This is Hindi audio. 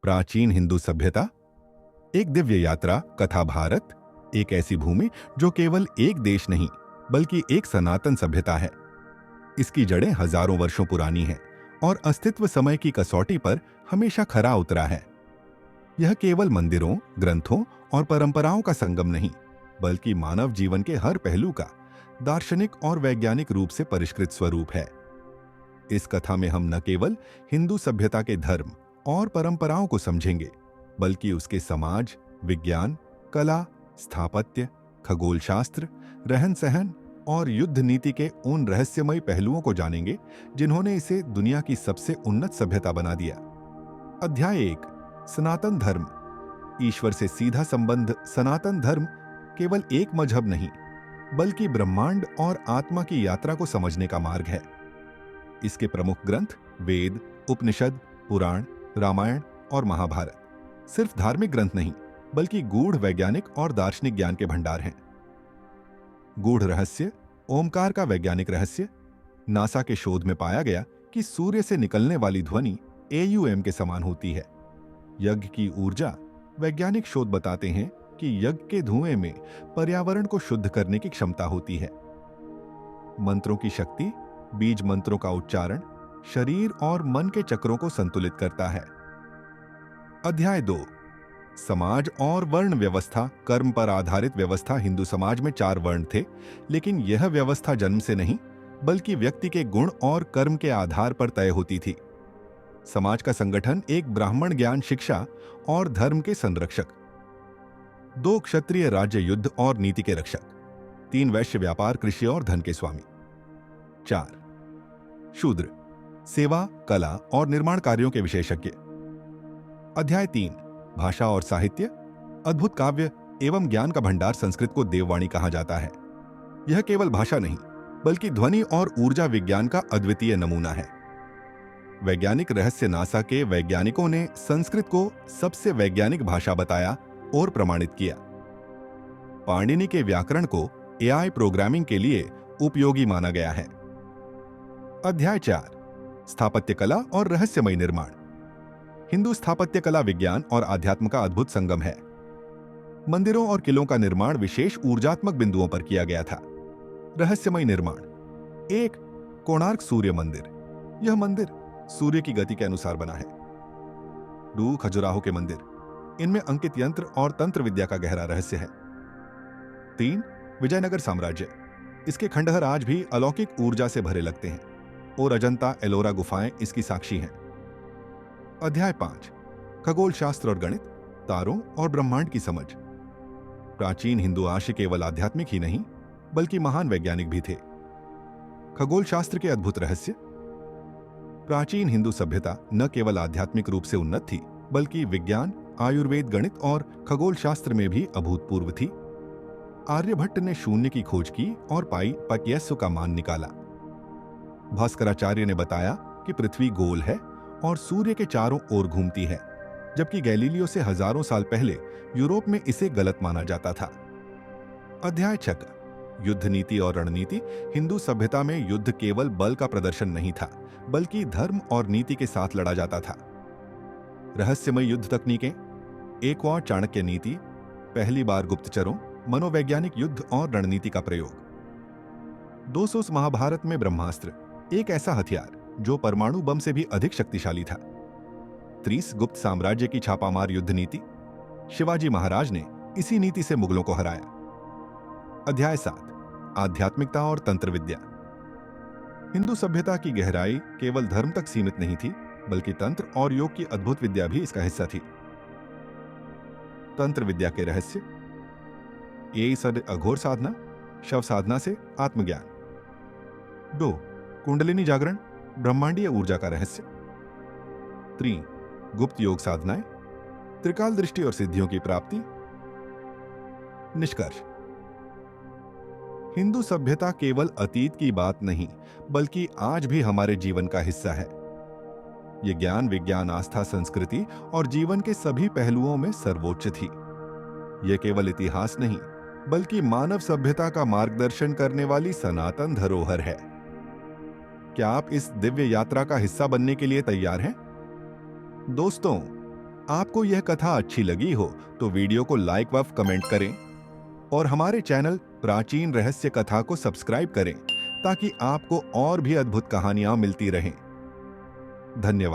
प्राचीन हिंदू सभ्यता, एक दिव्य यात्रा कथा। भारत एक ऐसी भूमि जो केवल एक देश नहीं बल्कि एक सनातन सभ्यता है। इसकी जड़ें हजारों वर्षों पुरानी हैं और अस्तित्व समय की कसौटी पर हमेशा खरा उतरा है। यह केवल मंदिरों, ग्रंथों और परंपराओं का संगम नहीं बल्कि मानव जीवन के हर पहलू का दार्शनिक और वैज्ञानिक रूप से परिष्कृत स्वरूप है। इस कथा में हम न केवल हिंदू सभ्यता के धर्म और परंपराओं को समझेंगे बल्कि उसके समाज, विज्ञान, कला, स्थापत्य, खगोलशास्त्र, रहन सहन और युद्ध नीति के उन रहस्यमयी पहलुओं को जानेंगे जिन्होंने इसे दुनिया की सबसे उन्नत सभ्यता बना दिया। अध्याय 1, सनातन धर्म। ईश्वर से सीधा संबंध। सनातन धर्म केवल एक मजहब नहीं बल्कि ब्रह्मांड और आत्मा की यात्रा को समझने का मार्ग है। इसके प्रमुख ग्रंथ वेद, उपनिषद, पुराण, रामायण और महाभारत सिर्फ धार्मिक ग्रंथ नहीं बल्कि गूढ़ वैज्ञानिक और दार्शनिक ज्ञान के भंडार हैं। गूढ़ रहस्य। ओमकार का वैज्ञानिक रहस्य। नासा के शोध में पाया गया कि सूर्य से निकलने वाली ध्वनि AUM के समान होती है। यज्ञ की ऊर्जा। वैज्ञानिक शोध बताते हैं कि यज्ञ के धुएं में पर्यावरण को शुद्ध करने की क्षमता होती है। मंत्रों की शक्ति। बीज मंत्रों का उच्चारण शरीर और मन के चक्रों को संतुलित करता है। अध्याय 2, समाज और वर्ण व्यवस्था। कर्म पर आधारित व्यवस्था। हिंदू समाज में 4 वर्ण थे, लेकिन यह व्यवस्था जन्म से नहीं बल्कि व्यक्ति के गुण और कर्म के आधार पर तय होती थी। समाज का संगठन। एक ब्राह्मण ज्ञान, शिक्षा और धर्म के संरक्षक। 2 क्षत्रिय राज्य, युद्ध और नीति के रक्षक। 3 वैश्य, व्यापार, कृषि और धन के स्वामी। 4 शूद्र, सेवा, कला और निर्माण कार्यों के विशेषज्ञ। अध्याय 3, भाषा और साहित्य। अद्भुत काव्य एवं ज्ञान का भंडार। संस्कृत को देववाणी कहा जाता है। यह केवल भाषा नहीं बल्कि ध्वनि और ऊर्जा विज्ञान का अद्वितीय नमूना है। वैज्ञानिक रहस्य। नासा के वैज्ञानिकों ने संस्कृत को सबसे वैज्ञानिक भाषा बताया और प्रमाणित किया। पाणिनि के व्याकरण को AI प्रोग्रामिंग के लिए उपयोगी माना गया है। अध्याय 4, स्थापत्य कला और रहस्यमय निर्माण। हिंदू स्थापत्य कला विज्ञान और आध्यात्म का अद्भुत संगम है। मंदिरों और किलों का निर्माण विशेष ऊर्जात्मक बिंदुओं पर किया गया था। रहस्यमय निर्माण। 1 कोणार्क सूर्य मंदिर। यह मंदिर सूर्य की गति के अनुसार बना है। 2 खजुराहो के मंदिर। इनमें अंकित यंत्र और तंत्र विद्या का गहरा रहस्य है। 3 विजयनगर साम्राज्य। इसके खंडहर आज भी अलौकिक ऊर्जा से भरे लगते हैं और अजंता एलोरा गुफाएं इसकी साक्षी हैं। अध्याय 5, खगोल शास्त्र और गणित। तारों और ब्रह्मांड की समझ। प्राचीन हिंदू आर्य केवल आध्यात्मिक ही नहीं बल्कि महान वैज्ञानिक भी थे। खगोल शास्त्र के अद्भुत रहस्य। प्राचीन हिंदू सभ्यता न केवल आध्यात्मिक रूप से उन्नत थी बल्कि विज्ञान, आयुर्वेद, गणित और खगोल शास्त्र में भी अभूतपूर्व थी। आर्यभट्ट ने शून्य की खोज की और पाइपयस्व का मान निकाला। भास्कराचार्य ने बताया कि पृथ्वी गोल है और सूर्य के चारों ओर घूमती है, जबकि गैलीलियो से हजारों साल पहले यूरोप में इसे गलत माना जाता था। अध्याय 6, युद्ध नीति और रणनीति। हिंदू सभ्यता में युद्ध केवल बल का प्रदर्शन नहीं था बल्कि धर्म और नीति के साथ लड़ा जाता था। रहस्यमय युद्ध तकनीकें। एक और चाणक्य नीति। पहली बार गुप्तचरों, मनोवैज्ञानिक युद्ध और रणनीति का प्रयोग। 200 महाभारत में ब्रह्मास्त्र, एक ऐसा हथियार जो परमाणु बम से भी अधिक शक्तिशाली था। 30 गुप्त साम्राज्य की छापामार युद्ध नीति। शिवाजी महाराज ने इसी नीति से मुगलों को हराया। अध्याय 7, आध्यात्मिकता और तंत्र विद्या। हिंदू सभ्यता की गहराई केवल धर्म तक सीमित नहीं थी बल्कि तंत्र और योग की अद्भुत विद्या भी इसका हिस्सा थी। तंत्र विद्या के रहस्य। अघोर साधना, शव साधना से आत्मज्ञान। 2 कुंडलिनी जागरण, ब्रह्मांडीय ऊर्जा का रहस्य। 3 गुप्त योग साधनाएं, त्रिकाल दृष्टि और सिद्धियों की प्राप्ति। निष्कर्ष। हिंदू सभ्यता केवल अतीत की बात नहीं बल्कि आज भी हमारे जीवन का हिस्सा है। ये ज्ञान, विज्ञान, आस्था, संस्कृति और जीवन के सभी पहलुओं में सर्वोच्च थी। यह केवल इतिहास नहीं बल्कि मानव सभ्यता का मार्गदर्शन करने वाली सनातन धरोहर है। क्या आप इस दिव्य यात्रा का हिस्सा बनने के लिए तैयार हैं? दोस्तों, आपको यह कथा अच्छी लगी हो तो वीडियो को लाइक व कमेंट करें और हमारे चैनल प्राचीन रहस्य कथा को सब्सक्राइब करें ताकि आपको और भी अद्भुत कहानियां मिलती रहें। धन्यवाद।